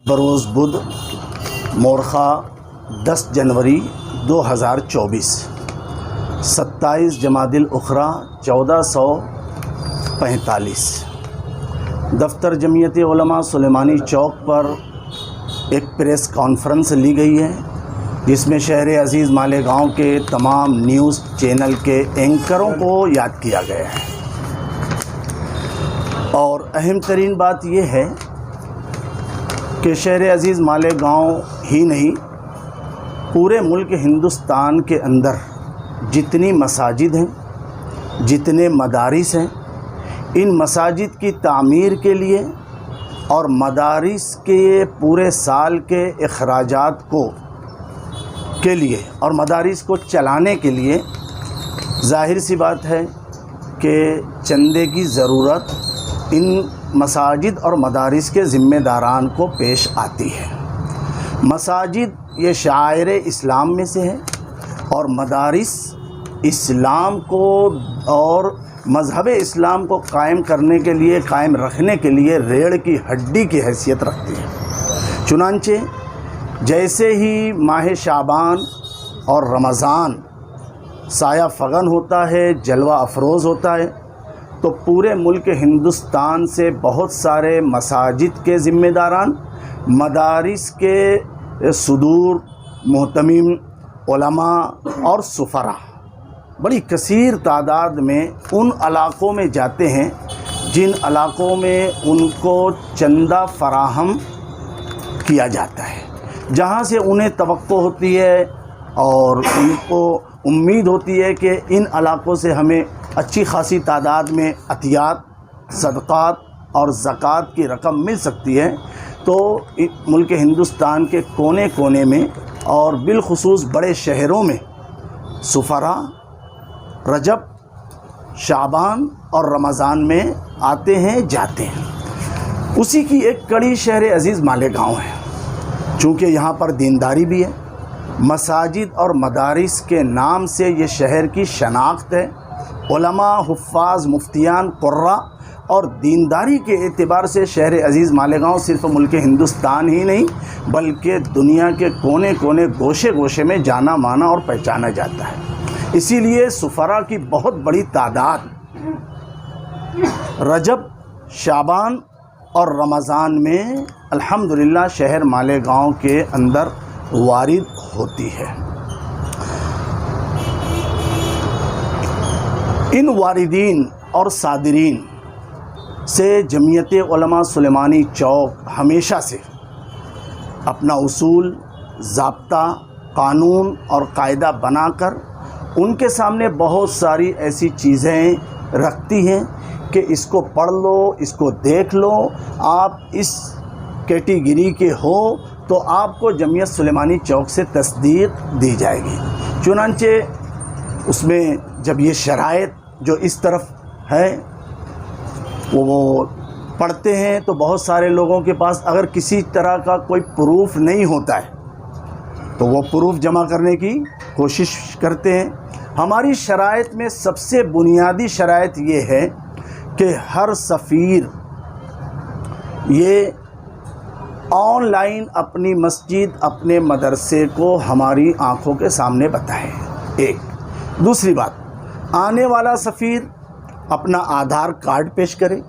بروز بدھ مورخہ 10 جنوری 2024 27 جمادی الاخری 1445 دفتر جمعیت علماء سلیمانی چوک پر ایک پریس کانفرنس لی گئی ہے جس میں شہر عزیز مالیگاؤں کے تمام نیوز چینل کے اینکروں کو یاد کیا گیا ہے، اور اہم ترین بات یہ ہے کہ شہر عزیز مالیگاؤں ہی نہیں، پورے ملک ہندوستان کے اندر جتنی مساجد ہیں، جتنے مدارس ہیں، ان مساجد کی تعمیر کے لیے اور مدارس کے پورے سال کے اخراجات کے لیے اور مدارس کو چلانے کے لیے ظاہر سی بات ہے کہ چندے کی ضرورت ان مساجد اور مدارس کے ذمہ داران کو پیش آتی ہے۔ مساجد یہ شعائر اسلام میں سے ہے اور مدارس اسلام کو اور مذہب اسلام کو قائم کرنے کے لیے، قائم رکھنے کے لیے ریڑھ کی ہڈی کی حیثیت رکھتی ہے۔ چنانچہ جیسے ہی ماہ شعبان اور رمضان سایہ فغن ہوتا ہے، جلوہ افروز ہوتا ہے، تو پورے ملک ہندوستان سے بہت سارے مساجد کے ذمہ داران، مدارس کے صدور، محتمم، علماء اور سفراء بڑی کثیر تعداد میں ان علاقوں میں جاتے ہیں جن علاقوں میں ان کو چندہ فراہم کیا جاتا ہے، جہاں سے انہیں توقع ہوتی ہے اور ان کو امید ہوتی ہے کہ ان علاقوں سے ہمیں اچھی خاصی تعداد میں عطیات، صدقات اور زکوٰۃ کی رقم مل سکتی ہے۔ تو ملک ہندوستان کے کونے کونے میں اور بالخصوص بڑے شہروں میں سفراء رجب، شعبان اور رمضان میں آتے ہیں، جاتے ہیں۔ اسی کی ایک کڑی شہر عزیز مالیگاؤں ہے۔ چونکہ یہاں پر دینداری بھی ہے، مساجد اور مدارس کے نام سے یہ شہر کی شناخت ہے۔ علماء، حفاظ، مفتیان، قراء اور دینداری کے اعتبار سے شہر عزیز مالیگاؤں صرف ملک ہندوستان ہی نہیں بلکہ دنیا کے کونے کونے، گوشے گوشے میں جانا مانا اور پہچانا جاتا ہے۔ اسی لیے سفراء کی بہت بڑی تعداد رجب، شعبان اور رمضان میں الحمدللہ شہر مالیگاؤں کے اندر وارد ہوتی ہے۔ ان واردین اور صادرین سے جمعیت علماء سلیمانی چوک ہمیشہ سے اپنا اصول، ضابطہ، قانون اور قاعدہ بنا کر ان کے سامنے بہت ساری ایسی چیزیں رکھتی ہیں کہ اس کو پڑھ لو، اس کو دیکھ لو، آپ اس کیٹیگری کے ہو تو آپ کو جمعیت سلیمانی چوک سے تصدیق دی جائے گی۔ چنانچہ اس میں جب یہ شرائط جو اس طرف ہے وہ پڑھتے ہیں تو بہت سارے لوگوں کے پاس اگر کسی طرح کا کوئی پروف نہیں ہوتا ہے تو وہ پروف جمع کرنے کی کوشش کرتے ہیں۔ ہماری شرائط میں سب سے بنیادی شرائط یہ ہے کہ ہر سفیر یہ آن لائن اپنی مسجد، اپنے مدرسے کو ہماری آنکھوں کے سامنے بتائے، ایک۔ دوسری بات، آنے والا سفیر اپنا آدھار کارڈ پیش کرے،